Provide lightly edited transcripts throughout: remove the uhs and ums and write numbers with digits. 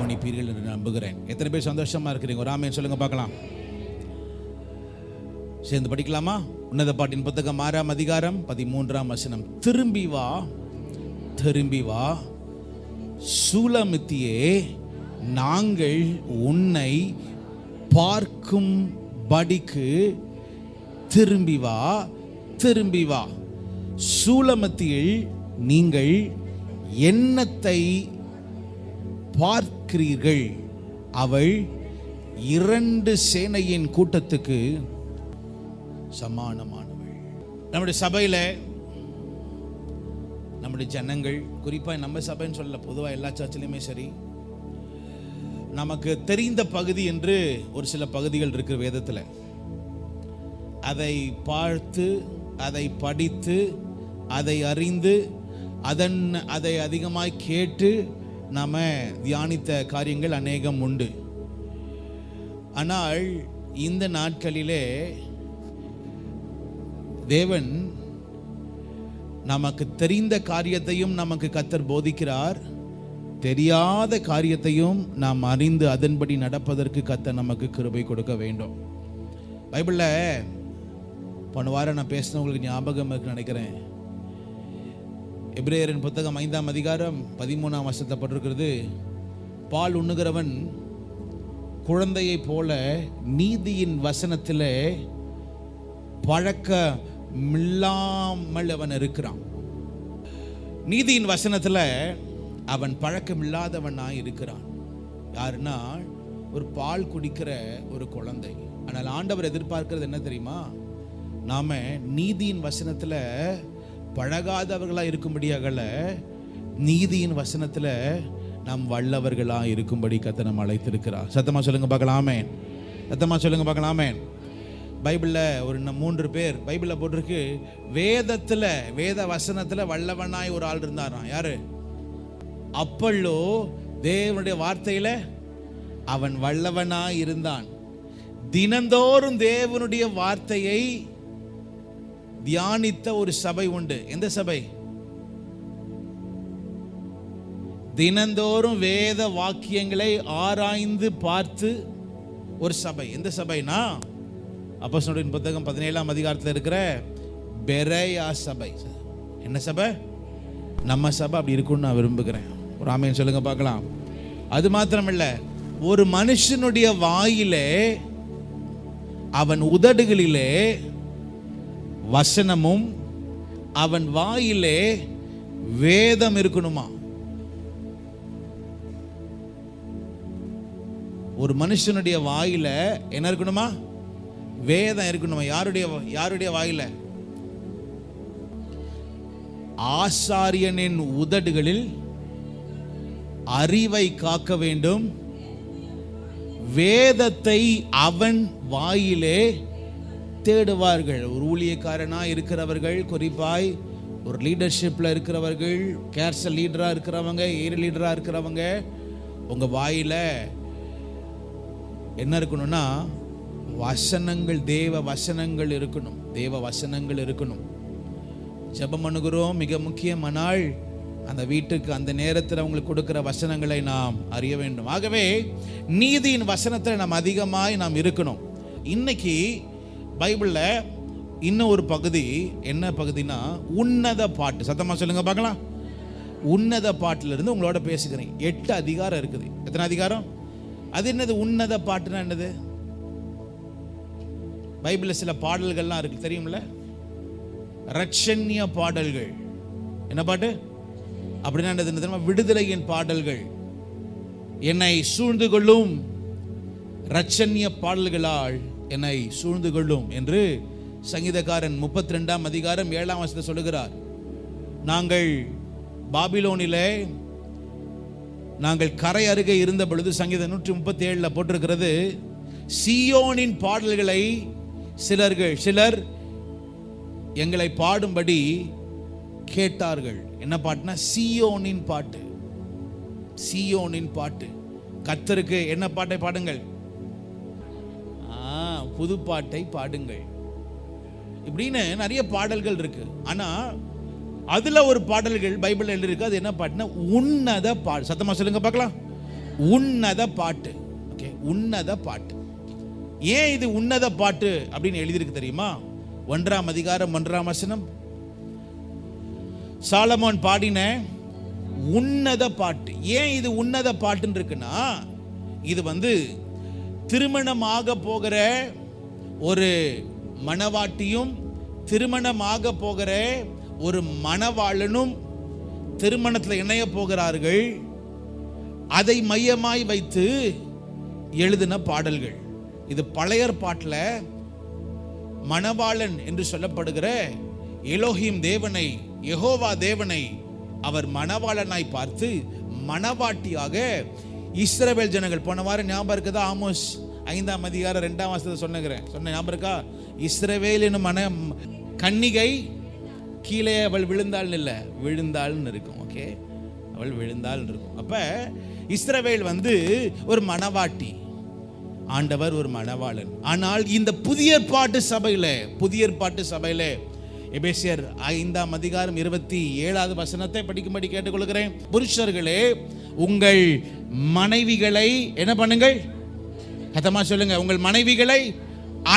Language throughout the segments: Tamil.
கவனிப்பீர்கள் என்று நம்புகிறேன். எத்தனை பேர் சந்தோஷமா இருக்கிறீங்க? ஒரு ஆமென் சொல்லுங்க பார்க்கலாம். சேர்ந்து படிக்கலாமா? உன்னத பாட்டின் புத்தகம் 6ஆம் அதிகாரம் 13ஆம் வசனம். திரும்பி வா, திரும்பி வா சூலமித்தியே, நாங்கள் உன்னை பார்க்கும் படிக்கு திரும்பி வா, திரும்பி வா. சூலமத்தியில் நீங்கள் என்னத்தை பார்க்கிறீர்கள்? அவள் 2 சேனையின் கூட்டத்துக்கு சமானமானவள். நம்முடைய சபையில நம்முடைய ஜனங்கள், குறிப்பாக நம்ம சபைன்னு சொல்லல, பொதுவாக எல்லா சர்ச்சிலையுமே சரி, நமக்கு தெரிந்த பகுதி என்று ஒரு சில பகுதிகள் இருக்கு வேதத்தில். அதை பார்த்து, அதை படித்து, அதை அறிந்து, அதை அதிகமாய் கேட்டு நாம தியானித்த காரியங்கள் அநேகம் உண்டு. ஆனால் இந்த நாட்களிலே தேவன் நமக்கு தெரிந்த காரியத்தையும் நமக்கு கர்த்தர் போதிக்கிறார், தெரியாத காரியத்தையும் நாம் அறிந்து அதன்படி நடப்பதற்கு கர்த்தர் நமக்கு கிருபை கொடுக்க வேண்டும். பைபிள்ல போன வாரம் நான் பேசினவங்களுக்கு ஞாபகம் இருக்கு நினைக்கிறேன். எபிரேயரின் புத்தகம் 5ஆம் அதிகாரம் 13ஆம் வசனத்தை போட்டிருக்கிறது. பால் உண்ணுகிறவன் குழந்தையை போல நீதியின் வசனத்திலே பழக்கமில்லாமல் அவன் இருக்கிறான். நீதியின் வசனத்துல அவன் பழக்கமில்லாதவனாய் இருக்கிறான். யாருன்னா ஒரு பால் குடிக்கிற ஒரு குழந்தை. ஆனால் ஆண்டவர் எதிர்பார்க்கிறது என்ன தெரியுமா? நாம நீதியின் வசனத்துல பழகாதவர்களா இருக்கும்படியாகல, நீதியின் வசனத்துல நாம் வல்லவர்களா இருக்கும்படி கர்த்தர் நம்மை அழைத்திருக்கிறார். சத்தமா சொல்லுங்க பார்க்கலாமே, சத்தமா சொல்லுங்க பார்க்கலாமே. பைபிள்ல ஒரு 3 பேர் பைபிள்ல போட்டிருக்கு, வேதத்துல வேத வசனத்துல வல்லவனாய் ஒரு ஆள் இருந்தாராம். யாரு? அப்பல்லோ தேவனுடைய வார்த்தையில அவன் வல்லவனாய் இருந்தான். தினந்தோறும் தேவனுடைய வார்த்தையை தியானித்த ஒரு சபை உண்டு. எந்த சபை? தினந்தோறும் வேத வாக்கியங்களை ஆராய்ந்து பார்த்து ஒரு சபை. எந்த சபைனா அப்போஸ்தலரின் புத்தகம் 17ஆம் அதிகாரத்தில் இருக்கிற பெரேயா சபை. என்ன சபை? நம்ம சபை அப்படி இருக்கும்னு நான் விரும்புகிறேன். ஒரு ஆமென் சொல்லுங்க பார்க்கலாம். அது மாத்திரமில்லை, ஒரு மனுஷனுடைய வாயிலே, அவன் உதடுகளிலே வசனமும் அவன் வாயிலே வேதம் இருக்கணுமா? ஒரு மனுஷனுடைய வாயில என்ன இருக்கணுமா? வேதம் இருக்கணுமா? யாருடைய வாயில? ஆசாரியனின் உதடுகளில் அறிவை காக்க வேண்டும், வேதத்தை அவன் வாயிலே தேடுவார்கள். ஒரு ஊழியக்காரனா இருக்கிறவர்கள், குறிப்பாய் ஒரு லீடர்ஷிப்ல இருக்கிறவர்கள், கேர்சல் லீடரா இருக்கிறவங்க, ஏரி லீடரா இருக்கிறவங்க, உங்க வாயில என்ன இருக்கணும்னா வசனங்கள், தேவ வசனங்கள் இருக்கணும். தேவ வசனங்கள் இருக்கணும். ஜெபம் பண்ணுகிறோம், மிக முக்கியமானால் அந்த வீட்டுக்கு அந்த நேரத்தில் அவங்களுக்கு கொடுக்கிற வசனங்களை நாம் அறிய வேண்டும். ஆகவே நீதியின் வசனத்தில் நாம் அதிகமாய் நாம் இருக்கணும். இன்னைக்கு பைபிள்ல இன்னும் ஒரு பகுதி. என்ன பகுதினா உன்னத பாட்டு. சத்தமா சொல்லுங்க பார்க்கலாம். உன்னத பாட்டுல இருந்து உங்களோட பேசுகிறேன். 8 அதிகாரம் இருக்குது. எத்தனை அதிகாரம்? அது என்னது உன்னத பாட்டுனா? என்னது? பைபிள்ல சில பாடல்கள்லாம் இருக்கு, தெரியும்ல? ரட்சண்ய பாடல்கள். என்ன பாட்டு அப்படின்னா என்னது? விடுதலையின் பாடல்கள். என்னை சூழ்ந்து கொள்ளும் ரட்சண்ய பாடல்களால் என்னை சூழ்ந்து கொள்ளும் என்று சங்கீதக்காரன் 32ஆம் அதிகாரம் 7ஆம் வசனத்தை சொல்லுகிறார். நாங்கள் பாபிலோனிலே நாங்கள் கரை அருகே இருந்த பொழுது, சங்கீதம் 137 போட்டிருக்கிறது, சீயோனின் பாடல்களை சிலர் எங்களை பாடும்படி கேட்டார்கள். என்ன பாட்டுனா சீயோனின் பாட்டு. சீயோனின் பாட்டு. கர்த்தருக்கு என்ன பாட்டை பாடுங்கள்? புது பாட்டை பாடுங்கள். இப்படின்னு நிறைய பாடல்கள் இருக்கு. ஆனா அதுல ஒரு பாடல்கள் பைபிள்ல எழுதிருக்கு. அது என்ன பாட்டுனா உன்னத பாடல். சத்தமா சொல்லுங்க பார்க்கலாம். உன்னத பாட்டு. ஓகே, உன்னத பாட்டு. ஏன் இது உன்னத பாட்டு அப்படின்னு எழுதியிருக்கு தெரியுமா? 1ஆம் அதிகாரம் 1ஆம் வசனம், சாலமோன் பாடின உன்னத பாட்டு. ஏன் இது உன்னத பாட்டுன்னு இருக்குன்னா, இது திருமணமாக போகிற ஒரு மணவாட்டியும் திருமணமாக போகிற ஒரு மணவாளனும் திருமணத்தில் இணைய போகிறார்கள். அதை மையமாய் வைத்து எழுதின பாடல்கள். இது பழைய பாட்டில் மணவாளன் என்று சொல்லப்படுகிற எலோஹிம் தேவனை, யெகோவா தேவனை அவர் மணவாளனாய் பார்த்து மணவாட்டியாக இஸ்ரவேல் ஜனங்கள், போன வாரம் ஞாபகம் இருக்குதா? ஆமோஸ் 5ஆம் அதிகாரம் 2ஆம் வசனத்தை சொன்ன ஞாபகம் இருக்கா? இஸ்ரவேல் என்னும் கன்னிகை கீழே அவள் விழுந்தாள்னு இருக்கும். ஓகே, அவள் விழுந்தாள் இருக்கும். அப்ப இஸ்ரவேல் ஒரு மணவாட்டி, ஆண்டவர் ஒரு மணவாளன். ஆனால் இந்த புதிய ஏற்பாட்டு சபையில எபேசியர் 5ஆம் அதிகாரம் 27வது வசனத்தை படிக்கும்படி கேட்டுக்கொள்கிறேன். புருஷர்களே, உங்கள் மனைவிகளை என்ன பண்ணுங்கள்? கதமா சொல்லுங்க, உங்கள் மனைவிகளை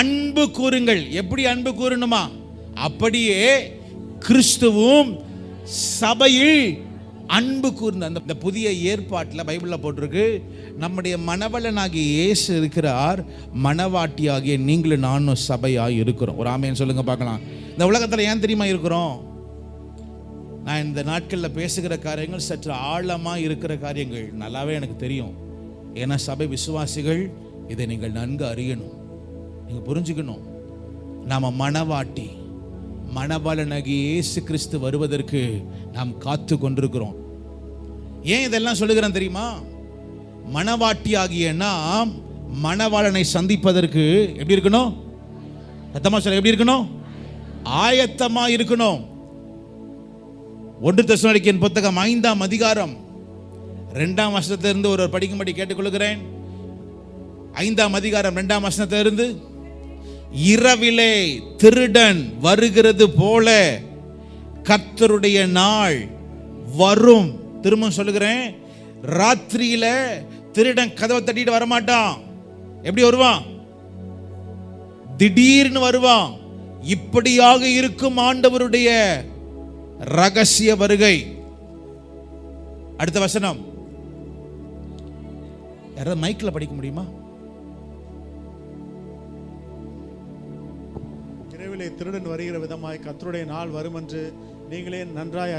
அன்பு கூறுங்கள். எப்படி அன்பு கூறணுமா? அப்படியே கிறிஸ்துவும் சபையில் அன்பு கூர்ந்த அந்த புதிய ஏற்பாட்டில் பைபிளில் போட்டிருக்கு, நம்முடைய மணவளனாகிய இயேசு இருக்கிறார், மணவாட்டியாகிய நீங்களும் நானும் சபையாக இருக்கிறோம். ஒரு ஆமேன் சொல்லுங்க பார்க்கலாம். இந்த உலகத்தில் ஏன் தெரியுமா இருக்கிறோம்? நான் இந்த நாட்களில் பேசுகிற காரியங்கள் சற்று ஆழமாக இருக்கிற காரியங்கள் நல்லாவே எனக்கு தெரியும். ஏன்னா சபை விசுவாசிகள் இதை நீங்கள் நன்கு அறியணும், நீங்கள் புரிஞ்சுக்கணும். நாம் மணவாட்டி, மணவாளனாகிய இயேசு கிறிஸ்து வருவதற்கு நாம் காத்து கொண்டிருக்கிறோம். ஏன் இதெல்லாம் சொல்லுகிறேன் தெரியுமா? மணவாட்டியாகிய நாம் மணவாளனை சந்திப்பதற்கு எப்படி இருக்கணும்? சத்தமா சொல்ல, எப்படி இருக்கணும்? ஆயத்தமா இருக்கணும். 1 தெசலோனிக்கேயர் புத்தகம் 5ஆம் அதிகாரம் 2ஆம் வசனத்திலிருந்து ஒரு படிக்கும்படி கேட்டுக்கொள்கிறேன். 5ஆம் அதிகாரம் 2ஆம் வசனத்திலிருந்து, இரவிலே திருடன் வருகிறது போல கர்த்தருடைய நாள் வரும். திரும்ப சொல்லுகிறேன், ராத்திரியில திருடன் கதவை தட்டிட்டு வரமாட்டான். எப்படி வருவான்? திடீர்னு வருவான். இப்படியாக இருக்கும் ஆண்டவருடைய ரகசிய வருகை. அடுத்த வசனம் யாராவது மைக்ல படிக்க முடியுமா? இரவிலே திருடன் வருகிற விதமாய் கர்த்தருடைய நாள் வரும் என்று நீங்களே நன்றாய்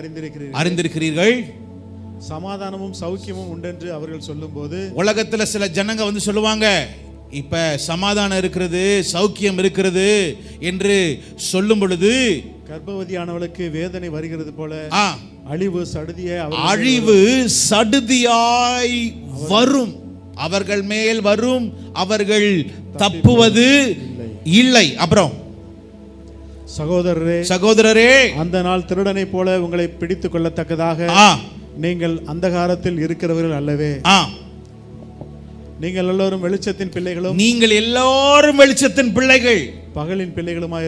அறிந்திருக்கிறீர்கள். சமாதானமும் சௌக்கியமும் உண்டென்று அவர்கள் சொல்லும்போது, உலகத்துல சில ஜனங்க சொல்லுவாங்க, இப்ப சமாதானம் இருக்கிறது, சௌக்கியம் இருக்கிறது என்று சொல்லும் பொழுது, கர்ப்பவதியானவளுக்கு வேதனை வருகிறது போல அழிவு சடுதியாய் வரும், அவர்கள் மேல் வரும், அவர்கள் தப்புவது இல்லை. அப்புறம், சகோதரரே, அந்த நாள் திருடனை போல உங்களை பிடித்துக் கொள்ளத்தக்கதாக நீங்கள் அந்தகாரத்தில் இருக்கிறவர்கள் அல்லவே. நீங்கள் எல்லோரும் வெளிச்சத்தின் பிள்ளைகளும், நீங்கள் எல்லோரும் வெளிச்சத்தின் பிள்ளைகள், பகலின் பிள்ளைகளுமாய்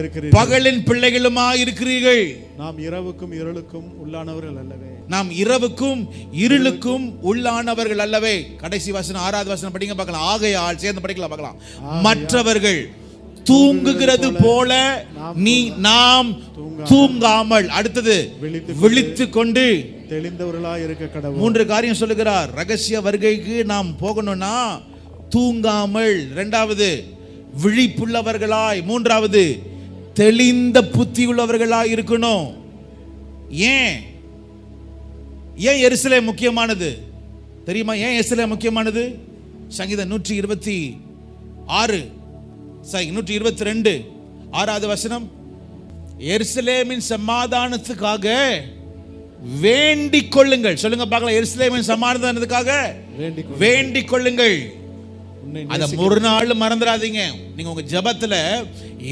இருக்கிறீர்கள். நாம் இரவுக்கும் இருளுக்கும் உள்ளானவர்கள் அல்லவே. நாம் இரவுக்கும் இருளுக்கும் உள்ளானவர்கள் அல்லவே. கடைசி வசனம் 6வது வசனம் படிங்க பார்க்கலாம். ஆகையால் சேர்ந்து படிக்கலாம் பார்க்கலாம். மற்றவர்கள் தூங்குகிறது போல நாம் தூங்காமல், அடுத்தது விழித்துக் கொண்டு தெளிந்தவர்களாய் இருக்க கடவுள். 3 காரியம் சொல்லுகிறார். ரகசிய வருகைக்கு நாம் போகணும்னா தூங்காமல், 2வது விழிப்புள்ளவர்களாய், 3வது தெளிந்த புத்தி உள்ளவர்களாய் இருக்கணும். ஏன் எருசலேம் முக்கியமானது தெரியுமா? ஏன் எருசலேம் முக்கியமானது? சங்கீதம் 122 6வது வசனம், எருசலேமின் சமாதானத்துக்காக வேண்டிக் கொள்ளுங்கள். சொல்லுங்க பார்க்கலாம். எருசலேமின் சமாதானத்துக்காக வேண்டிக் கொள்ளுங்கள். அத ஒரு நாள் மறந்துடாதீங்க. நீங்க உங்க ஜெபத்துல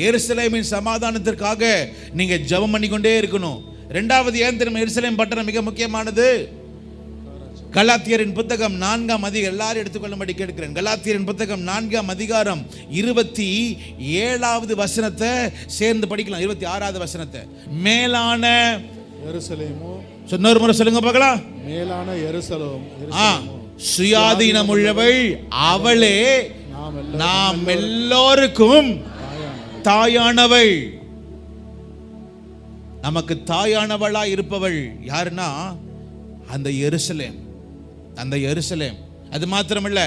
எருசலேமின் சமாதானத்திற்காக நீங்க ஜெபம் பண்ணிக்கொண்டே இருக்கணும். 2வது ஏன் தெரியுமா எருசலேம் பட்டணம் மிக முக்கியமானது? கலாத்தியரின் புத்தகம் 4ஆம் அதிகாரம், எல்லாரும் எடுத்துக்கொள்ளும்படி கேட்கிறேன். கலாத்தியரின் புத்தகம் 4ஆம் அதிகாரம் 27வது வசனத்தை சேர்ந்து படிக்கலாம். 26வது வசனத்தை, மேலான எருசலேமோ, இன்னொரு முறை சொல்லுங்க பார்க்கலாம். மேலான எருசலேம், சுயாதீனம் உள்ளவள் அவளே நாம் எல்லோருக்கும் தாயானவள். நமக்கு தாயானவளா இருப்பவள் யாருன்னா அந்த எருசலேம், அந்த எருசலேம். அது மாத்திரமல்ல,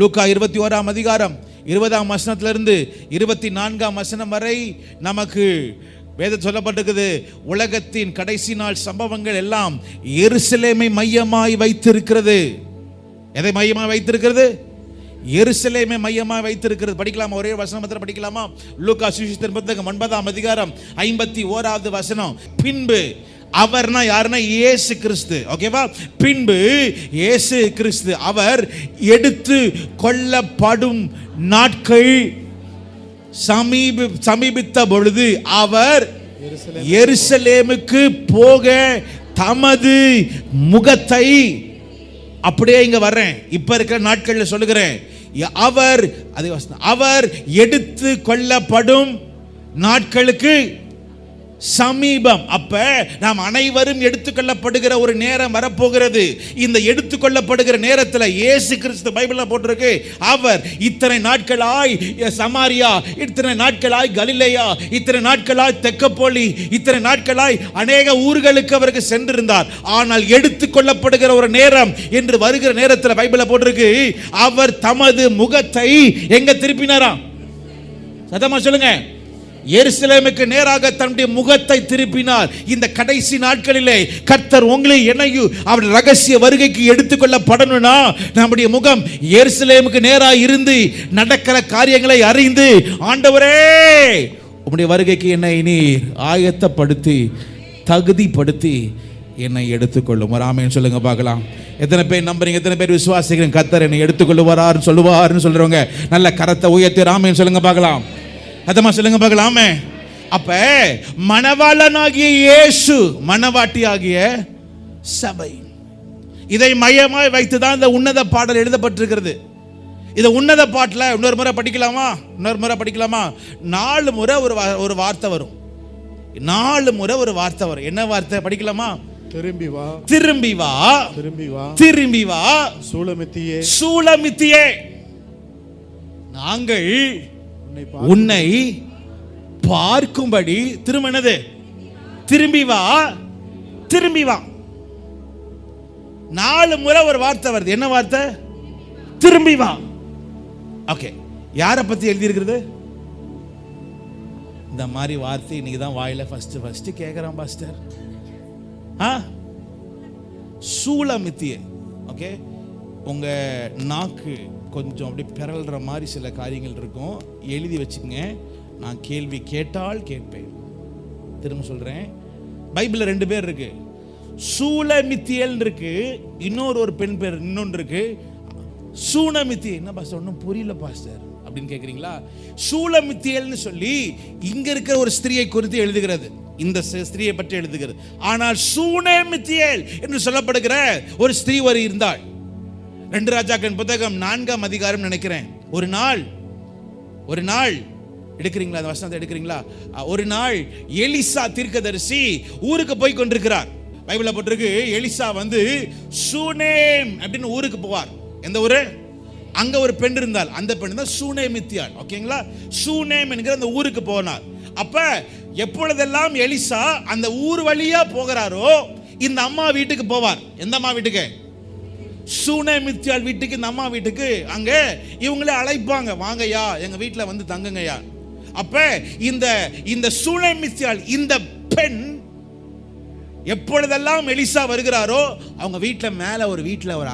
லூக்கா 21ஆம் அதிகாரம் 20ஆம் வசனத்திலிருந்து 24ஆம் வசனம் வரை நமக்கு வேதம் சொல்லப்பட்டிருக்குது. உலகத்தின் கடைசி நாள் சம்பவங்கள் எல்லாம் எருசலேமை மையமாய் வைத்திருக்கிறது. எதை மையமாய் வைத்திருக்கிறது? எருசலேமை மையமாய் வைத்திருக்கிறது. படிக்கலாமா? ஒரே வசனம் மாத்திரம் படிக்கலாமா? லூக்கா சுவிசேஷத்தின் புத்தகம் 9ஆம் அதிகாரம் 51வது வசனம். பின்பு அவர்னா யாருன்னா இயேசு கிறிஸ்து. ஓகேவா? பின்பு இயேசு கிறிஸ்து அவர் எடுத்து கொள்ளப்படும் நாட்கள் சமீபித்த பொழுது அவர் எருசலேமுக்கு போக தமது முகத்தை, அப்படியே இங்க வர்றேன், இப்ப இருக்கிற நாட்கள்ல சொல்லுகிறேன், அவர் எடுத்து கொள்ளப்படும் நாட்களுக்கு சமீபம். அப்ப நாம் அனைவரும் எடுத்துக்கொள்ளப்படுகிற ஒரு நேரம் வரப்போகிறது. இந்த எடுத்துக்கொள்ளப்படுகிற நேரத்தில் இயேசு கிறிஸ்து பைபிள்ல போட்டிருக்கு, அவர் இத்தனை நாட்களாய் சமாரியா, இத்தனை நாட்களாய் கலிலேயா, இத்தனை நாட்களாய் தெக்கப்போலி, இத்தனை நாட்களாய் அநேக ஊர்களுக்கு அவருக்கு சென்றிருந்தார். ஆனால் எடுத்துக்கொள்ளப்படுகிற ஒரு நேரம் என்று வருகிற நேரத்தில் பைபிள்ல போட்டிருக்கு, அவர் தமது முகத்தை எங்க திருப்பினாராம்? சத்தமா சொல்லுங்க. எருசலேமுக்கு நேராக தன்னுடைய முகத்தை திருப்பினார். இந்த கடைசி நாட்களிலே கர்த்தர் உங்களை என்னையும் அவர் ரகசிய வருகைக்கு எடுத்துக்கொள்ளப்படணும்னா நம்முடைய முகம் எருசலேமுக்கு நேராக இருந்து நடக்கிற காரியங்களை அறிந்து, ஆண்டவரே உம்முடைய வருகைக்கு என்னை நீர் ஆயத்தப்படுத்தி தகுதிப்படுத்தி என்னை எடுத்துக்கொள்ளும். ஒரு ஆமென் சொல்லுங்க பார்க்கலாம். எத்தனை பேர் நம்புறீங்க? எத்தனை பேர் விசுவாசிக்கிறீங்க கர்த்தர் என்னை எடுத்துக்கொள்ளுவார் சொல்லுவார்னு சொல்றவங்க நல்ல கரத்தை உயர்த்தி ஆமென் சொல்லுங்க பார்க்கலாம். அதமா சொல்லுங்க பார்க்கலாமே. அப்ப மணவாளனாகிய இயேசு, மணவாட்டியாகிய சபை, இதை மையமாய் வைத்துதான் இந்த உன்னத பாடல் எழுதப்பட்டிருக்கிறது. இந்த உன்னத பாட்டில் இன்னொரு முறை படிக்கலாமா? 4 முறை ஒரு வார்த்தை வரும். 4 முறை ஒரு வார்த்தை வரும். என்ன வார்த்தை படிக்கலாமா? திரும்பி வா, திரும்பி வா, திரும்பி வா, திரும்பி வா, சூலமித்தியே, சூலமித்தியே, நாங்கள் உன்னை பார்க்கும்படி திரும்பினது. திரும்பி வா, திரும்பி வா. 4 முறை ஒரு வார்த்தை வருது. என்ன வார்த்தை? திரும்பி வா. ஓகே, யாரை பத்தி எழுதி இருக்கிறது? இந்த மாதிரி வார்த்தை இன்னைக்கு தான் வாயில ஃபர்ஸ்ட் கேட்கிறான் பாஸ்டர். சூலமித்தியே. ஓகே, உங்க நாக்கு கொஞ்சம் அப்படி பிறல்ற மாதிரி சில காரியங்கள் இருக்கும், எழுதி வச்சுக்கங்க. நான் கேள்வி கேட்டால் கேட்பேன். திரும்ப சொல்றேன், பைபிள்ல 2 பேர் இருக்கு. சூலமித்தியல் இருக்கு, இன்னொரு பெண் பேர் இன்னொன்று இருக்கு. சூனமித்தியல். என்ன பாஸ்டர் ஒன்றும் புரியல பாஸ்டர் அப்படின்னு கேட்குறீங்களா? சூலமித்தியல்னு சொல்லி இங்க இருக்கிற ஒரு ஸ்திரியை குறித்து எழுதுகிறது, இந்த ஸ்திரியை பற்றி எழுதுகிறது. ஆனால் சூனமித்தியல் என்று சொல்லப்படுகிற ஒரு ஸ்திரீ இருந்தாள். 2 ராஜாக்களின் புத்தகம் 4ஆம் அதிகாரம் நினைக்கிறேன். ஒரு நாள் எடுக்கிறீங்களா? அந்த வசனத்தை எடுக்கிறீங்களா? ஒரு நாள் எலிசா தீர்க்கதரிசி ஊருக்கு போய் கொண்டிருக்கிறார். பைபிள்ல போட்டிருக்கு, எலிசா சூனேம் அப்படின்னு ஊருக்கு போவார். எந்த ஊரு? அங்க ஒரு பெண் இருந்தால், அந்த பெண் தான் சூனேமித்தியாள். ஓகேங்களா? சூனேம் என்கிற அந்த ஊருக்கு போனார். அப்ப எப்பொழுதெல்லாம் எலிசா அந்த ஊர் வழியா போகிறாரோ இந்த அம்மா வீட்டுக்கு போவார். எந்த அம்மா வீட்டுக்கு? சூனேமித்தியாள் வீட்டுக்கு. இந்த அம்மா வீட்டுக்கு அங்க இவங்களே அழைப்பாங்க, வாங்கய்யா எங்க வீட்டுல தங்குங்கய்யா. அப்ப இந்த சூனேமித்தியாள், இந்த பெண் எப்பொழுதெல்லாம் எலிசா வருகிறாரோ அவங்க வீட்டுல மேல ஒரு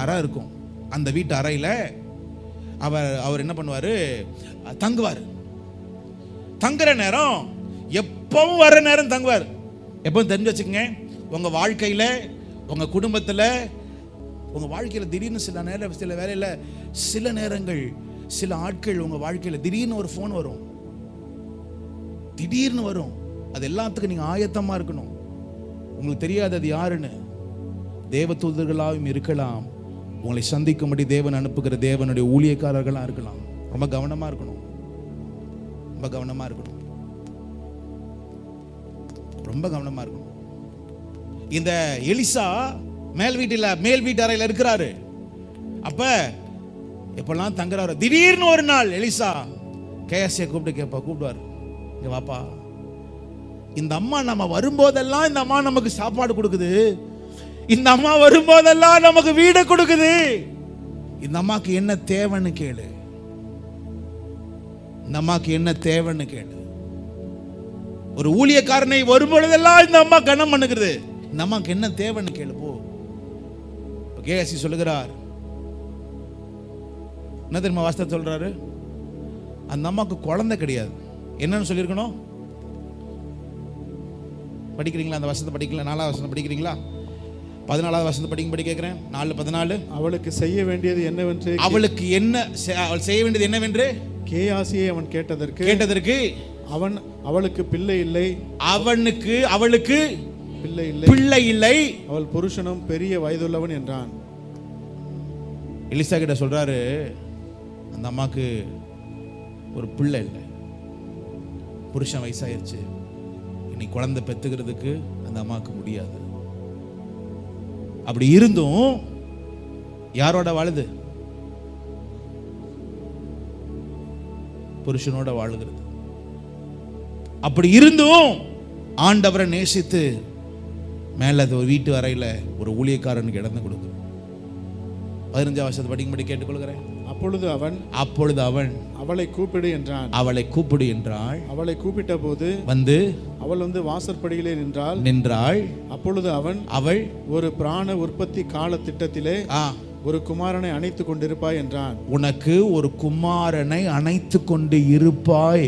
அறை இருக்கும். அந்த வீட்டு அறையில அவர் என்ன பண்ணுவாரு? தங்குவார். தங்குற நேரம் எப்பவும் வர நேரம் தங்குவார். எப்பவும் தெரிஞ்சு வச்சுக்கங்க, உங்க வாழ்க்கையில, உங்க குடும்பத்துல, உங்க வாழ்க்கையில திடீர்னு சில நேரம், சில வேலையில, சில நேரங்கள், சில ஆட்கள் உங்க வாழ்க்கையில திடீர்னு ஒரு ஃபோன் வரும். திடீர்னு வரும். அது எல்லாத்துக்கும் நீங்க ஆயத்தமா இருக்கணும். உங்களுக்கு தெரியாது அது யாருன்னு. தேவ தூதர்களாகவும் இருக்கலாம், உங்களை சந்திக்கும்படி தேவன் அனுப்புகிற தேவனுடைய ஊழியக்காரர்களாக இருக்கலாம். ரொம்ப கவனமா இருக்கணும். ரொம்ப கவனமா இருக்கணும். ரொம்ப கவனமா இருக்கணும். இந்த எலிசா மேல் வீட்டு அறையில் இருக்கிறாரு. அப்ப எப்பெல்லாம் தங்குறாரு, திடீர்னு ஒரு நாள் எலிசா கேஎஸ்ஏ கூப்பிடுவார், இங்க வாப்பா, இந்த அம்மா நம்ம வரும்போதெல்லாம் இந்த அம்மா நமக்கு சாப்பாடு கொடுக்குது, இந்த அம்மா வரும்போதெல்லாம் நமக்கு வீடு கொடுக்குது, இந்த அம்மாக்கு என்ன தேவைன்னு கேளு, இந்த அம்மாக்கு என்ன தேவைன்னு கேளு. ஒரு ஊழியக்காரனை வரும்பொழுதெல்லாம் இந்த அம்மா கனம் பண்ணுகிறது, இந்த அம்மாக்கு என்ன தேவைன்னு கேளு போ. கேஎஸ்சி சொல்லுகிறார், என்ன தெரியுமா வாஸ்தவ சொல்றாரு, அந்த அம்மாக்கு குழந்தை கிடையாது. என்னன்னு சொல்லியிருக்கணும்? படிக்கிறீங்களா அந்த வசனத்தை? படிக்கல, 4வது வசனம் படிக்கிறீங்களா? 14வது வசனத்தை படிக்கும்படி கேட்கிறேன். 4:14. அவளுக்கு செய்ய வேண்டியது என்னவென்று, அவளுக்கு என்ன அவள் செய்ய வேண்டியது என்னவென்று கேயாசியை அவன் கேட்டதற்கு அவளுக்கு பிள்ளை இல்லை, அவளுக்கு பிள்ளை இல்லை, அவள் புருஷனும் பெரிய வயதுள்ளவன் என்றான். எலிசா கிட்ட சொல்றாரு, அந்த அம்மாக்கு ஒரு பிள்ளை இல்லை, புருஷன் வயசாயிருச்சு, இனி குழந்தை பெத்துக்கிறதுக்கு அந்த அம்மாவுக்கு முடியாது. அப்படி இருந்தும் யாரோட வாழுது? புருஷனோட வாழுகிறது. அப்படி இருந்தும் ஆண்டவரை நேசித்து மேல ஒரு வீட்டு அறையில ஒரு ஊழியக்காரனுக்கு இடம் கொடுக்குது. 15வது வசனத்தை படிக்கும்படி கேட்டுக்கொள்கிறேன். அப்பொழுது அவன் அவளை கூப்பிடு என்றான். அவளை கூப்பிட்ட போது அவள் வந்து வாசற்படியிலே நின்றாள். அப்பொழுது அவள் ஒரு பிராண உற்பத்தி கால திட்டத்திலே ஒரு குமாரனை அணைத்து கொண்டிருப்பாய் என்றான். உனக்கு ஒரு குமாரனை அணைத்து கொண்டு இருப்பாய்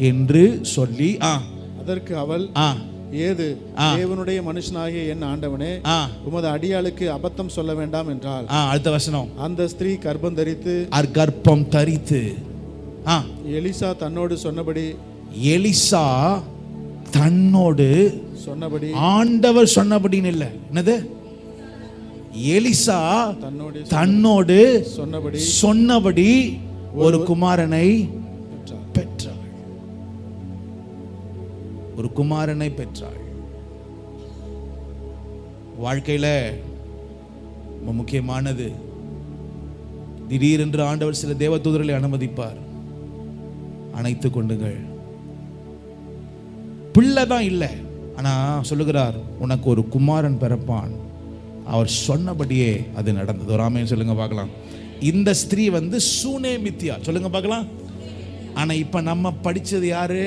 என்று சொல்லி, அதற்கு அவள், ஏது தேவனுடைய மனுஷனாகிய என் ஆண்டவனே, உமது அடியாளுக்கு அபத்தம் சொல்ல வேண்டாம் என்றாள். அடுத்த வசனம், அந்த ஸ்திரீ கர்ப்பம் தரித்து எலிசா தன்னோடு சொன்னபடி ஆண்டவர் சொன்னபடின்னு இல்லை, என்னது? எலிசா தன்னோடு சொன்னபடி ஒரு குமாரனை பெற்றாள். ஒரு குமாரனை பெற்றாள். வாழ்க்கையில முக்கியமானது, திடீரென்று ஆண்டவர் சில தேவதூதர்களை அனுமதிப்பார். அணைத்து கொண்டுங்கள். பிள்ளைதான் இல்லை, ஆனா சொல்லுகிறார், உனக்கு ஒரு குமாரன் பிறப்பான். அவர் சொன்னபடியே அது நடந்தது. ஒரு ஆமென் சொல்லுங்க பார்க்கலாம். இந்த ஸ்திரீ வந்து சூனேமித்தியா, சொல்லுங்க பார்க்கலாம். ஆனா இப்ப நம்ம படிச்சது யாரு?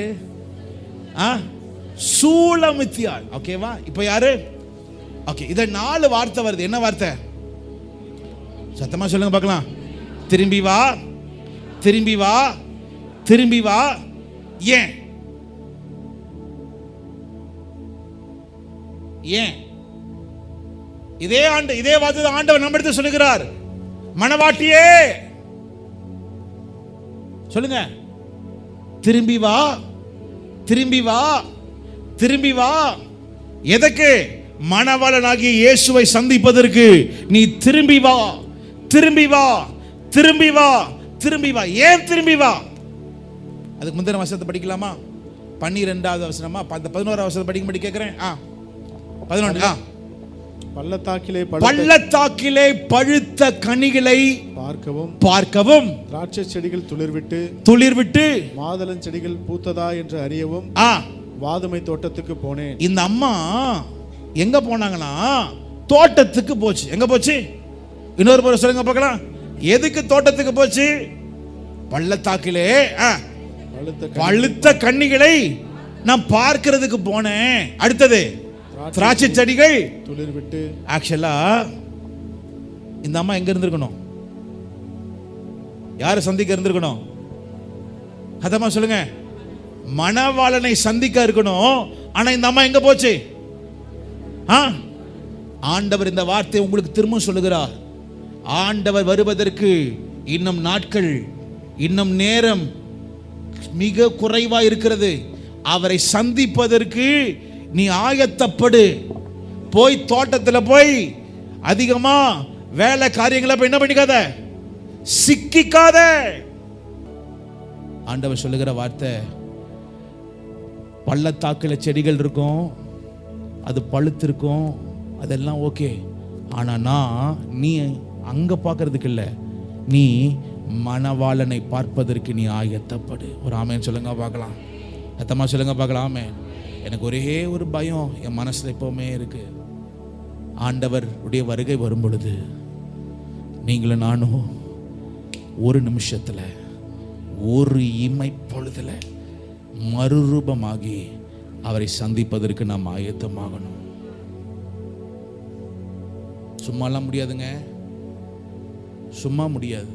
சூலமித்தியா. ஓகேவா? இப்ப யாரு? ஓகே, இத 4 வார்த்தை வருது. என்ன வார்த்தை? சத்தமா சொல்லுங்க பார்க்கலாம். திரும்பி வா, திரும்பி வா, திரும்பி வா. ஏன்? ஏன்? இதே வார்த்தை ஆண்டவர் நம்ம எடுத்து சொல்லுகிறார். மணவாட்டியே சொல்லுங்க, திரும்பி வா, திரும்பி வா, திரும்பி வா. எதற்கு? மணவாளனாகிய இயேசுவை சந்திப்பதற்கு நீ திரும்பி வா, திரும்பி வா, திரும்பி வா, திரும்பி வா. ஏன் திரும்பி வா? அதுக்கு முந்தின வசனத்தை படிக்கலாமா? 12வது வசனமா? 11வது வசனத்தை படிக்கும்படி கேட்கிறேன். 11. பள்ளத்தாக்கிலே பழுத்த கனிகளை பார்க்கவும் திராட்சை செடிகள் துளிர்விட்டு மாதுளம் செடிகள் பூத்ததா என்று அறியவும் வாதுமை தோட்டத்துக்கு போனேன். இந்த அம்மா எங்க போனாங்கன்னா தோட்டத்துக்கு போச்சு. எங்க போச்சு? இன்னொரு முறை சொல்லுங்க பார்க்கலாம். எதுக்கு தோட்டத்துக்கு போச்சு? பள்ளத்தாக்கிலே பழுத்த கன்னிகளை நான் பார்க்கிறதுக்கு போனேன். அடுத்தது திராட்சை செடிகள் துளிர்விட்டு. ஆக்சுவலா இந்த அம்மா எங்க இருந்திருக்கணும்? யாரை சந்திக்க இருந்திருக்கணும்? அதம்மா சொல்லுங்க. மணவாளனை சந்திக்க இருக்கணும். ஆனா இந்த அம்மா எங்க போச்சு? ஆண்டவர் இந்த வார்த்தை உங்களுக்கு திரும்ப சொல்லுகிறார். ஆண்டவர் வருவதற்கு இன்னும் நாட்கள், இன்னும் நேரம் மிக குறைவா இருக்கிறது. அவரை சந்திப்பதற்கு நீ ஆயத்தப்படு. போய் தோட்டத்தில் போய் அதிகமா வேலை காரியங்களை என்ன பண்ணிக்காத, சிக்கிக்காத. ஆண்டவர் சொல்லுகிற வார்த்தை, பள்ளத்தாக்குல செடிகள் இருக்கும், அது பழுத்திருக்கும், அதெல்லாம் ஓகே. ஆனா நீ அங்க பார்க்கறதுக்கு இல்லை, நீ மணவாளனை பார்ப்பதற்கு நீ ஆயத்தப்படு. ஒரு ஆமேன் சொல்லுங்க பார்க்கலாம். சத்தமா சொல்லுங்க பார்க்கலாம். ஆமேன். எனக்கு ஒரே ஒரு பயம் என் மனசுல எப்பவுமே இருக்கு. ஆண்டவர் உடைய வருகை வரும் பொழுது நீங்களும் நானும் ஒரு நிமிஷத்துல, ஒரு இமை பொழுதுல மறுரூபமாகி அவரை சந்திப்பதற்கு நாம் ஆயத்தமாகணும். சும்மாலாம் முடியாதுங்க, சும்மா முடியாது.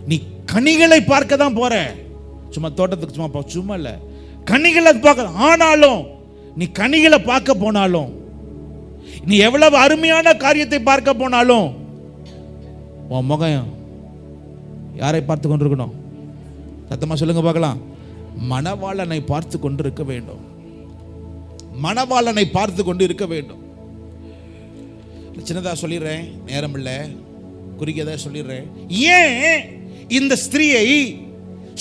நீ கனிகளை பார்க்க தான் போற. சும்மா தோட்டத்துக்கு சும்மா இல்ல, கனிகளை பார்க்க. ஆனாலும் நீ கனிகளை பார்க்க போனாலும், நீ எவ்வளவு அருமையான காரியத்தை பார்க்க போனாலும், உன் முகம் யாரை பார்த்து கொண்டிருக்கணும்? சத்தமா சொல்லுங்க பார்க்கலாம். மணவாளனை பார்த்து கொண்டு இருக்க வேண்டும். மணவாளனை பார்த்து கொண்டு இருக்க வேண்டும். சின்னதா சொல்லிடுறேன், நேரம் இல்லை, குறுகியதா சொல்லிடுறேன். ஏன் இந்த ஸ்திரீயை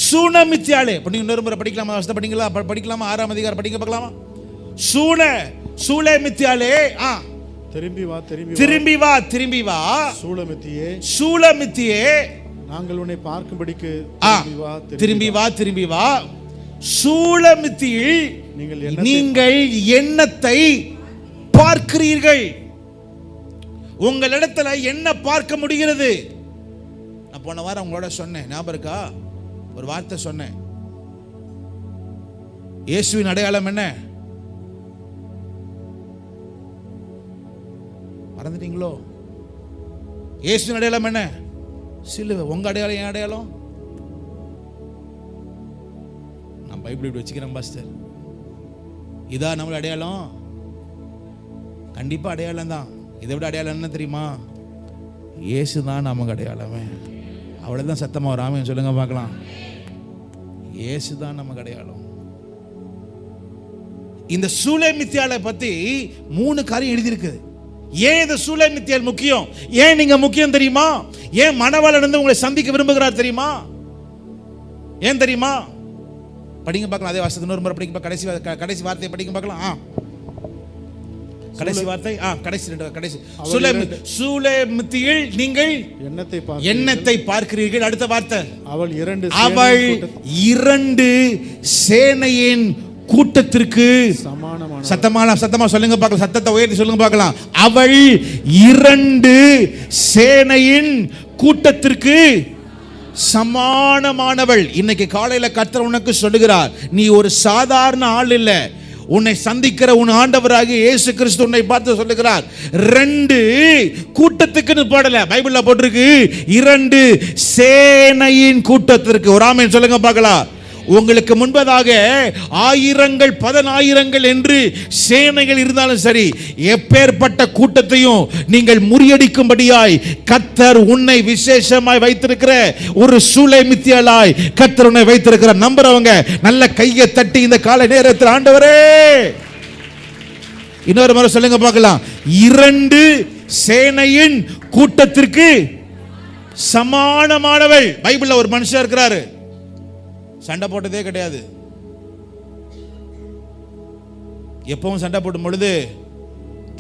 சூனமித்தியாளே, நீங்க இன்னொரு முறை படிக்கலாமா? படிக்கலாமா? 6ஆம் அதிகாரம் படிக்க பார்க்கலாமா? சூலமித்தியாளே, திரும்பி வா, திரும்பி வா, திரும்பி வா, சூலமித்தியே, சூலமித்தியே, நாங்கள் உன்னை பார்க்கும்படிக்கு திரும்பி வா, திரும்பி வா. சூலமித்தியில் நீங்கள் எண்ணத்தை பார்க்கிறீர்கள். உங்களிடத்துல என்ன பார்க்க முடிகிறது? நான் போன வாரம் உங்களோட சொன்னேன், ஞாபகம் இருக்கா? ஒரு வார்த்தை சொன்னேன். இயேசுவின் அடையாளம் என்ன? மறந்துட்டீங்களோ? இயேசுவின் அடையாளம் என்ன? சிலுவை. உங்க அடையாளம் என் அடையாளம்? நான் பைபிள் இப்படி வச்சுக்கிறேன் பாஸ்டர். இதா நம்மளோட அடையாளம்? கண்டிப்பா அடையாளம் தான். இதை விட அடையாளம் என்ன தெரியுமா? இயேசு தான் நமக்கு அடையாளமே. அவ்வளவுதான். சத்தமா ஒரு ஆமென் சொல்லுங்க பார்க்கலாம். இயேசு தான் நமக்கு அடையாளம். இந்த சூலமித்தியாளை பத்தி 3 காரியம் எழுதியிருக்கு. ஏன் இந்த சூலமித்தியால் முக்கியம்? ஏன் நீங்க முக்கியம் தெரியுமா? ஏன் மணவாளன் வந்து உங்களை சந்திக்க விரும்புகிறார் தெரியுமா? ஏன் தெரியுமா? படிங்க பார்க்கலாம். அதே வாசத்தை இன்னொரு முறை படிங்க. கடைசி வார்த்தையை படிங்க பார்க்கலாம். கடைசி வார்த்தை, கடைசி. சூலமித்தியில் நீங்கள் எண்ணத்தை பார்க்கிறீர்கள். அடுத்த வார்த்தை, அவள் 2 சேனையின் கூட்டத்திற்கு சமானமான. சத்தமா சொல்லுங்க பார்க்கலாம். சத்தத்தை உயர்த்தி சொல்லுங்க பார்க்கலாம். அவள் 2 சேனையின் கூட்டத்திற்கு சமானமானவள். இன்னைக்கு காலையில கர்த்தர் உனக்கு சொல்லுகிறார், நீ ஒரு சாதாரண ஆள் இல்ல. உன்னை சந்திக்கிற உன் ஆண்டவராகிய இயேசு கிறிஸ்து உன்னை பார்த்து சொல்லுகிறார், 2 கூட்டத்துக்குன்னு போடல, பைபிள்ல போட்டிருக்கு 2 சேனையின் கூட்டத்திற்கு. ஒரு ஆமென் சொல்லுங்க பார்க்கலாம். உங்களுக்கு முன்பதாக 1000 10,000 என்று சேனைகள் இருந்தாலும் சரி, எப்பேற்பட்ட கூட்டத்தையும் நீங்கள் முறியடிக்கும்படியாய் கர்த்தர் உன்னை விசேஷமாய் வைத்திருக்கிற ஒரு சூலமித்தியாளாய் கர்த்தர் உன்னை வைத்திருக்கிற. நம்புறவங்க நல்ல கையை தட்டி இந்த காலை நேரத்தில், ஆண்டவரே, இன்னொரு முறை சொல்லுங்க பார்க்கலாம். 2 சேனையின் கூட்டத்திற்கு சமானமானவள். பைபிள்ல ஒரு மனுஷன் இருக்கிறாரு, சண்டை போட்டதே கிடையாது. எப்பவும் சண்டை போடும் பொழுது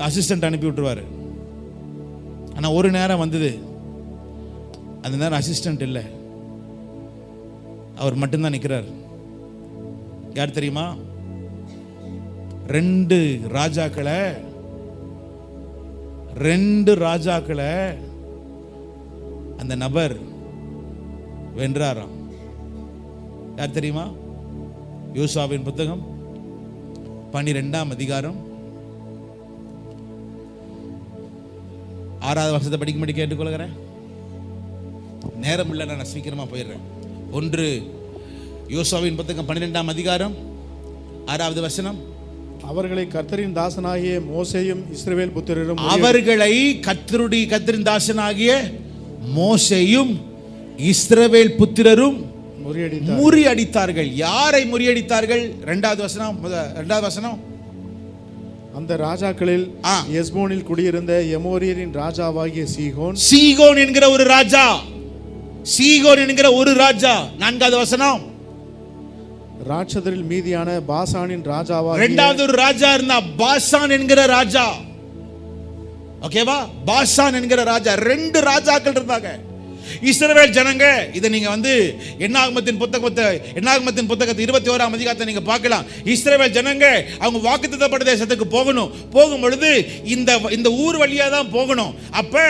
அசிஸ்டன்ட் அனுப்பி விட்டுருவாரு. ஆனா ஒரு நேரம் வந்தது, அந்த நேரம் அசிஸ்டன்ட் இல்லை, அவர் மட்டும்தான் நிற்கிறார். யார் தெரியுமா? 2 ராஜாக்களை அந்த நபர் வென்றாராம். யார் தெரியுமா? யோசுவாவின் புத்தகம் 12ஆம் அதிகாரம் 6வது வசனத்தை படிக்கும்படி கேட்டுக்கொள்கிறேன். நேரம் இல்லை, நான் சீக்கிரமா போயிடுறேன். 1 யோசுவாவின் புத்தகம் 12ஆம் அதிகாரம் 6வது வசனம். அவர்களை கர்த்தரின் தாசனாகிய மோசேயும் இஸ்ரவேல் புத்திரரும், அவர்களை கர்த்தரின் தாசனாகிய மோசேயும் இஸ்ரவேல் புத்திரரும் முறியடித்தார்கள். யாரை முறியடித்தார்கள்? 2வது வசனம். அந்த ராஜாக்களில் எஸ்போனில் குடியிருந்த எமோரியரின் ராஜாவாகிய சீகோன் என்கிற ஒரு ராஜா. 4வது வசனம். ராட்சதரில் மீதியான பாசானின் ராஜாவாகிய 2வது ஒரு ராஜா இருந்தா, பாசான் என்கிற ராஜா. ஓகேவா? பாஷான் என்கிற ராஜா, 2 ராஜாக்கள் இருந்தாங்க. இஸ்ரவேல் ஜனங்க, இதை நீங்க என்னாகமத்தின் புத்தகத்தை 21ஆம் அதிகாரத்தை நீங்க பார்க்கலாம். இஸ்ரவேல் ஜனங்க அவங்க வாக்குத்தத்தப்பட்ட தேசத்துக்கு போகும் பொழுது இந்த ஊர் வழியா தான் போகணும். அப்ப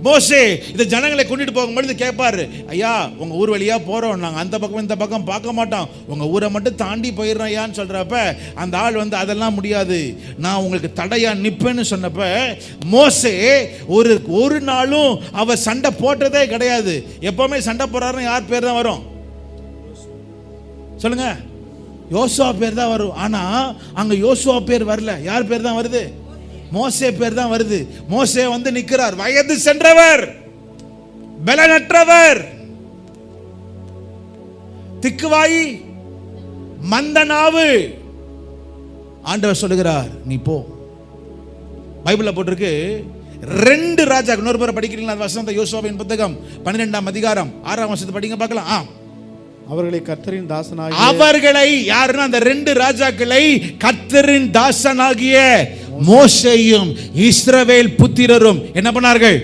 மோசே இந்த ஜனங்களை கொண்டுட்டு போகும் பொழுது கேட்பாரு, ஐயா உங்க ஊர் வழியா போறோம், நாங்க அந்த பக்கம் இந்த பக்கம் பார்க்க மாட்டோம், உங்க ஊரை மட்டும் தாண்டி போயிடுறோம் ஐயான்னு சொல்றப்ப அந்த ஆள் அதெல்லாம் முடியாது, நான் உங்களுக்கு தடையா நிப்பேன்னு சொன்னப்ப மோசே ஒரு நாளும் அவ சண்டை போட்டதே கிடையாது. எப்பவுமே சண்டை போறாருன்னு யார் பேர் தான் வரும் சொல்லுங்க? யோசுவா பேர் தான் வரும். ஆனா அங்க யோசுவா பேர் வரல. யார் பேர் தான் வருது? மோசே பேர் தான் வருது. மோசே நிக்கிறார், வயது சென்றவர், பலனற்றவர், திக்குவாயி, மந்த நாவு. ஆண்டவர் சொல்லுகிறார், நீ போ. பைபிள்ல போட்டிருக்கு 2 ராஜா. இன்னொரு முறை படிக்கிறீங்களா வசனத்தை? யோசுவாவின் புத்தகம் 12ஆம் அதிகாரம் 6ஆம் வசனத்தை படிங்க பார்க்கலாம். அவர்களை கர்த்தரின் தாசனாகிய, அவர்களை யாருன்னா அந்த 2 ராஜாக்களை கர்த்தரின் தாசனாகிய மோசேயும் இஸ்ரவேல் புத்திரரும் என்ன பண்ணார்கள்?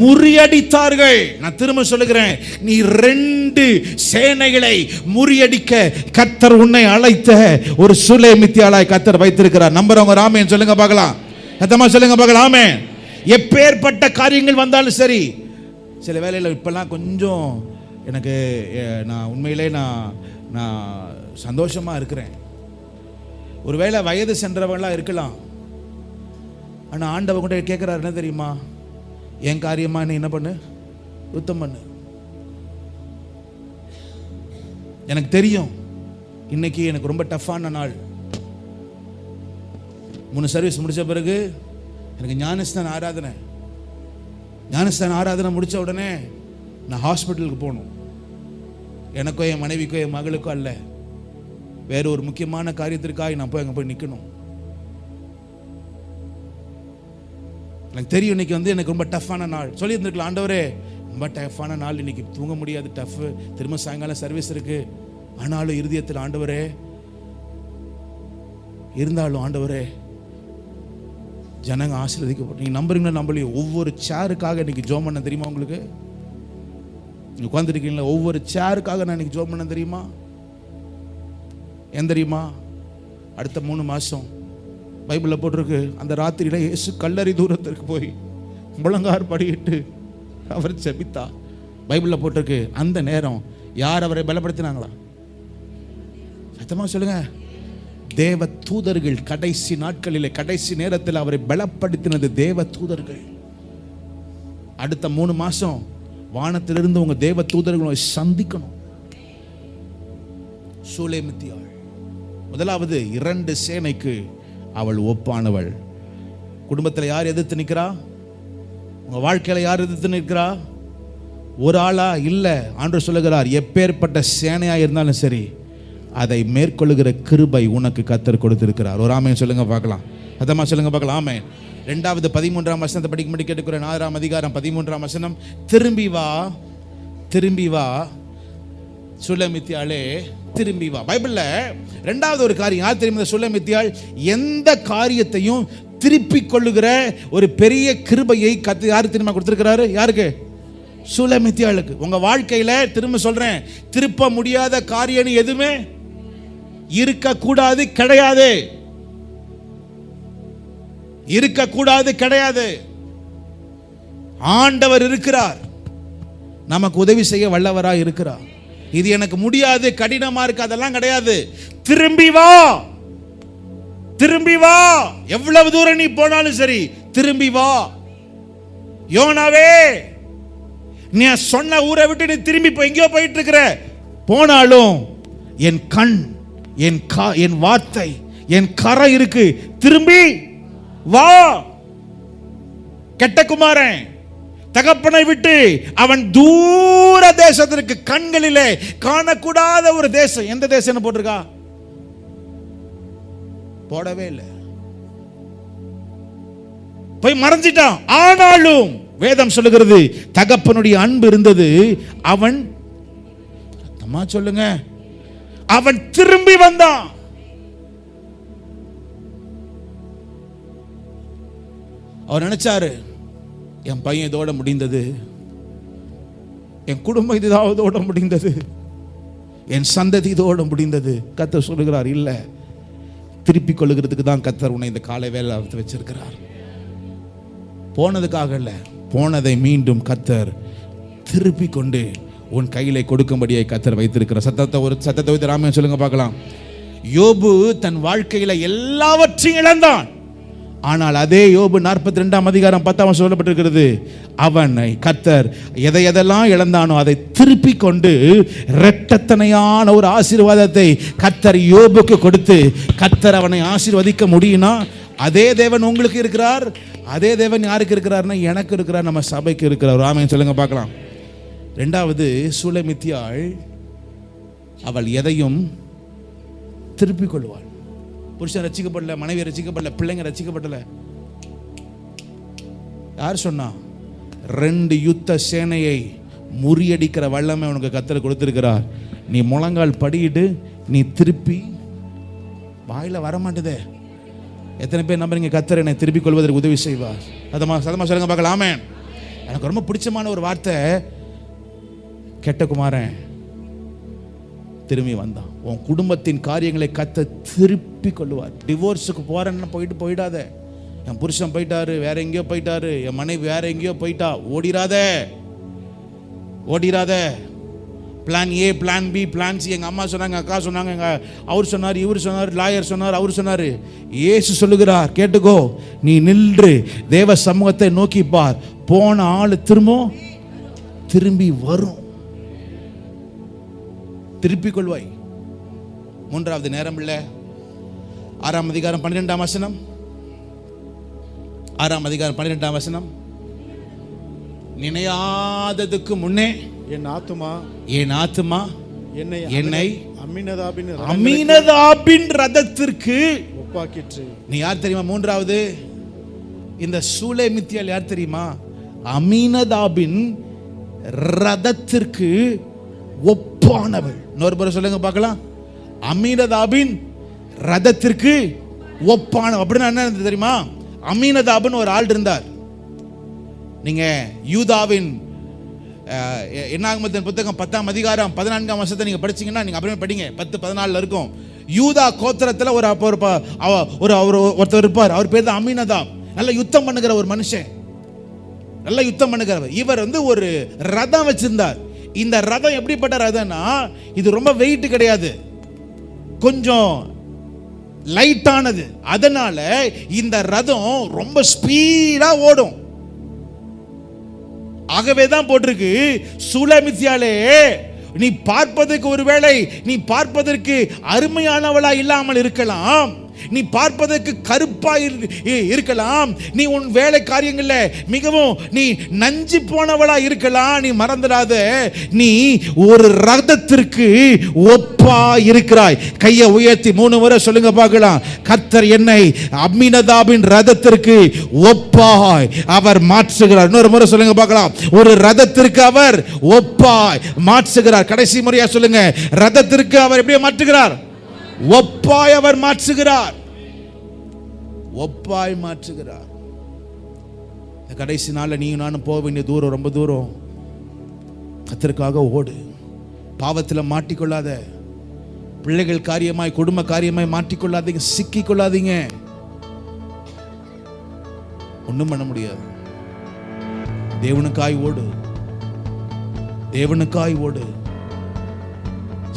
முறியடித்தார்கள். நான் திரும்ப சொல்லுகிறேன், நீ 2 சேனைகளை முறியடிக்க கர்த்தர் உன்னை அழைத்த ஒரு சுலேமித்தியாளாய் கர்த்தர் வைத்திருக்கிறார். நம்புறவங்க ஆமென் சொல்லுங்க பார்க்கலாம். சத்தமா சொல்லுங்க பார்க்கலாம். ஆமென். எப்பேற்பட்ட காரியங்கள் வந்தாலும் சரி, சில வேளையில் இப்பெல்லாம் கொஞ்சம் எனக்கு நான் உண்மையிலே நான் சந்தோஷமா இருக்கிறேன். ஒருவேளை வயது சென்றவங்களா இருக்கலாம், ஆனா ஆண்டவர் கூட கேட்கிறார், என்ன தெரியுமா? என் காரியமா நீ என்ன பண்ணு, யுத்தம் பண்ணு. எனக்கு தெரியும் இன்னைக்கு எனக்கு ரொம்ப டஃப்பான நாள். 3 சர்வீஸ் முடிச்ச பிறகு எனக்கு ஞானஸ்தான ஆராதனை முடிச்ச உடனே நான் ஹாஸ்பிட்டலுக்கு போகணும். எனக்கோ என் மனைவிக்கோ என் மகளுக்கோ அல்ல, வேற ஒரு முக்கியமான காரியத்திற்காக நான் அங்கே போய் நிற்கணும். எனக்கு தெரியும் இன்னைக்கு எனக்கு ரொம்ப டஃப்பான நாள். சொல்லி இருந்திருக்கலாம், ஆண்டவரே ரொம்ப டஃப்பான நாள், இன்னைக்கு தூங்க முடியாது, டஃப், திரும்ப சாயங்காலம் சர்வீஸ் இருக்கு. ஆனாலும் இருதயத்தில் ஆண்டவரே, இருந்தாலும் ஆண்டவரே ஜனங்க ஆசீர்வதிக்கப்பட்டு, நீங்க நம்புறீங்களா நம்பலையோ, ஒவ்வொரு சேருக்காக இன்னைக்கு ஜோம் பண்ண தெரியுமா உங்களுக்கு? உட்கார்ந்துருக்கீங்களா? ஒவ்வொரு சேருக்காக நான் இன்னைக்கு ஜோம் பண்ண தெரியுமா? ஏன் தெரியுமா? அடுத்த 3 மாசம் பைபிள்ல போட்டிருக்கு, அந்த ராத்திரியில இயேசு கல்லறை தூரத்திற்கு போய் முழங்கார் படியிட்டு அவர் ஜெபித்தா. பைபிள்ல போட்டிருக்கு. அந்த நேரம் யார் அவரை பலப்படுத்தினாங்களா? சத்தமா சொல்லுங்க. தேவ தூதர்கள். கடைசி நாட்களிலே, கடைசி நேரத்தில் அவரை பலப்படுத்தினது தேவ தூதர்கள். அடுத்த 3 மாசம் வானத்திலிருந்து உங்க தேவ தூதர்களை சந்திக்கணும். சூலேமித்தியாள் முதலாவது 2 சேனைக்கு அவள் ஒப்பானவள். குடும்பத்தில் யார் எதிர்த்து நிற்கிறா? உங்க வாழ்க்கையில யார் எதிர்த்து நிற்கிறா? ஒரு ஆளா இல்ல. ஆண்டவர் சொல்லுகிறார், எப்பேற்பட்ட சேனையா இருந்தாலும் சரி, அதை மேற்கொள்ளுகிற கிருபை உனக்கு கர்த்தர் கொடுத்திருக்கிறார். ஒரு ஆமென் சொல்லுங்க பார்க்கலாம். அதமா சொல்லுங்க பார்க்கலாம். ஆமென். 2வது 13ஆம் வசனத்தை படிக்கும்படி கேட்டுக்கிறேன். 6ஆம் அதிகாரம் 13ஆம் வசனம். திரும்பி வா சுலேமித்தியாளே, திரும்பி வா. பைபிள்ல 2வது ஒரு காரியம் யார் தெரியுமா? சுலேமித்தியாள் எந்த காரியத்தையும் திருப்பிக் கொள்ளுகிற ஒரு பெரிய கிருபையை கர்த்தர் யாரு தெரியுமா கொடுத்திருக்கிறாரு? யாருக்கு? சுலேமித்தியாளுக்கு. உங்க வாழ்க்கையில திரும்ப சொல்றேன், திருப்ப முடியாத காரியம் எதுவுமே இருக்கக்கூடாது, கிடையாது. இருக்கக்கூடாது, கிடையாது. ஆண்டவர் இருக்கிறார், நமக்கு உதவி செய்ய வல்லவராய் இருக்கிறார். இது எனக்கு முடியாது, கடினமா இருக்கு, அதெல்லாம் கிடையாது. திரும்பி வா, திரும்பி வா. எவ்வளவு தூரம் நீ போனாலும் சரி, திரும்பி வா. யோனாவே, நீ சொன்ன ஊரை விட்டு நீ திரும்பி எங்கேயோ போயிட்டு இருக்கிற, போனாலும் என் கண், என் வார்த்தை, என் கரை இருக்கு, திரும்பி வா. கெட்ட குமாரன் தகப்பனை விட்டு அவன் தூர தேசத்திற்கு, கண்களிலே காணக்கூடாத ஒரு தேசம். எந்த தேசம் போட்டிருக்கா? போடவே இல்லை, போய் மறைஞ்சிட்டான். ஆனாலும் வேதம் சொல்லுகிறது, தகப்பனுடைய அன்பு இருந்தது. அவன் சொல்லுங்க, அவன் திரும்பி வந்தான். அவர் நினைச்சாரு, என் பையன் இதோட முடிந்தது, என் குடும்பம் இதோட முடிந்தது, என் சந்ததி இதோட முடிந்தது. கர்த்தர் சொல்லுகிறார், இல்லை, திருப்பி கொள்ளுகிறதுக்கு தான் கர்த்தர் உன்னை இந்த காலை வேலை வச்சிருக்கிறார். போனதுக்காக இல்லை, போனதை மீண்டும் கர்த்தர் திருப்பி கொண்டு உன் கையில கொடுக்கும்படியை கர்த்தர் வைத்திருக்கிறார். சத்தத்தை வைத்து ராமன் சொல்லுங்க பார்க்கலாம். யோபு தன் வாழ்க்கையில எல்லாவற்றையும் இழந்தான். ஆனால் அதே யோபு 42 அதிகாரம் 10 சொல்லப்பட்டிருக்கிறது, அவனை கர்த்தர் எதையெல்லாம் இழந்தானோ அதை திருப்பி கொண்டு இரட்டத்தனையான ஒரு ஆசீர்வாதத்தை கர்த்தர் யோபுக்கு கொடுத்து கர்த்தர் அவனை ஆசீர்வதிக்க முடியும்னா, அதே தேவன் உங்களுக்கு இருக்கிறார். அதே தேவன் யாருக்கு இருக்கிறார்னா எனக்கு இருக்கிறார், நம்ம சபைக்கு இருக்கிறார். ஆமென் சொல்லுங்க பார்க்கலாம். 2வது, சூலமித்தியாள் அவள் எதையும் திருப்பிக் கொள்வாள். புருஷன் ரசிக்கப்படல, மனைவி ரசிக்கப்படல, பிள்ளைங்க ரசிக்கப்படல. யார் சொன்னா? 2 யுத்த சேனையை முறியடிக்கிற வல்லமை உனக்கு கர்த்தர் கொடுத்திருக்கிறார். நீ முழங்கால் படியிட்டு நீ திருப்பி வாயில வர மாட்டேதே. எத்தனை பேர் நம்புறீங்க கர்த்தர் என்னை திருப்பிக் கொள்வதற்கு உதவி செய்வார்? சதமா சொல்லுங்க பார்க்கலாம். ஆமென். எனக்கு ரொம்ப பிடிச்சமான ஒரு வார்த்தை, கெட்ட குமாரன் திரும்பி வந்தான். உன் குடும்பத்தின் காரியங்களை கர்த்தர் திருப்பி கொள்ளுவார். டிவோர்ஸுக்கு போறேன்னு போயிடாத. என் புருஷன் போயிட்டாரு, வேற எங்கேயோ போயிட்டாரு, என் மனைவி வேற எங்கேயோ போயிட்டா, ஓடிராத. Plan A, plan B, plan C. எங்க அம்மா சொன்னாங்க, அக்கா சொன்னாங்க, அவர் சொன்னார், இவர் சொன்னார், லாயர் சொன்னார், அவர் சொன்னார். இயேசு சொல்லுகிறார், கேட்டுக்கோ, நீ நின்று தேவ சமூகத்தை நோக்கி பார், போன ஆளு திரும்பி வரும். திருப்பிக் கொள்வாய். 3வது நேரம் இல்லை, 6ஆம் அதிகாரம் 12ஆம் வசனம். 6ஆம் அதிகாரம் 12ஆம் வசனம். நினையாததுக்கு முன்னே என் ஆத்துமா என்னை அம்மினதாபின் ரதத்திற்கு ஒப்பாக்கிற்று. நீ யார் தெரியுமா? 3வது, இந்த சூலேமித்தியாள் யார் தெரியுமா? அம்மினதாபின் ரதத்திற்கு ஒப்பானவள். இன்னொரு முறை சொல்லுங்க பார்க்கலாம். அம்மினதாபின் ரதத்திற்கு ஒப்பானவள் அப்படின்னா என்ன தெரியுமா? அம்மினதாபின் ஒரு ஆள் இருந்தார். நீங்க யூதாவின் என்னாகமத்தின் புத்தகம் 10ஆம் அதிகாரம் 14ஆம் வசனத்தை நீங்க படிச்சீங்கன்னா, நீங்க அப்புறமே படிங்க, 10-14 இருக்கும். யூதா கோத்திரத்தில் ஒருத்தர் இருப்பார். அவர் பேர் தான் அம்மினதாப். நல்ல யுத்தம் பண்ணுகிற ஒரு மனுஷன், நல்ல யுத்தம் பண்ணுகிறவர். இவர் ஒரு ரதம் வச்சிருந்தார். இந்த ரதம் எப்படிப்பட்ட ரதம்னா, இது ரொம்ப வெயிட் கிடையாது, கொஞ்சம் லைட்டானது. அதனால இந்த ரதம் ரொம்ப ஸ்பீடா ஓடும். ஆகவே தான் போட்டிருக்கு, சூலமித்தியாளே, நீ பார்ப்பதற்கு ஒருவேளை நீ பார்ப்பதற்கு அருமையானவளா இல்லாமல் இருக்கலாம், நீ பார்ப்பதற்கு கருப்பா இருக்கலாம், நீ உன் வேலை காரியங்கள்ல மிகவும் நீ நஞ்சு போனவளா இருக்கலாம். நீ மறந்துடாத, நீ ஒரு ரதத்திற்கு ஒப்பா இருக்கிறாய். கையை உயர்த்தி 3 முறை சொல்லுங்க பார்க்கலாம். கர்த்தர் என்னை அம்மினதாபின் ரதத்திற்கு ஒப்பாய் அவர் மாற்றுகிறார். இன்னொரு முறை சொல்லுங்க பார்க்கலாம். ஒரு ரதத்திற்கு அவர் ஒப்பாய் மாற்றுகிறார். கடைசி முறையா சொல்லுங்க, ரதத்திற்கு அவர் எப்படி மாற்றுகிறார்? ஒப்பாய் அவர் மாற்றுகிறார். ஒப்பாய் மாற்றுகிறார். இந்த கடைசி நாள்ல நீயும் நானும் போக வேண்டிய தூரம் ரொம்ப தூரம். கர்த்தருக்காக ஓடு. பாவத்தில் மாட்டிக்கொள்ளாத. பிள்ளைகள் காரியமாய், குடும்ப காரியமாய் மாட்டிக்கொள்ளாதீங்க, சிக்கி கொள்ளாதீங்க. ஒண்ணும் பண்ண முடியாது. தேவனுக்காய் ஓடு, தேவனுக்காய் ஓடு.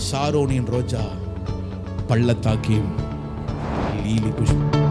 சாரோனின் ரோஜா பள்ளத்தாக்கியும் லீலி புஷ்பம்.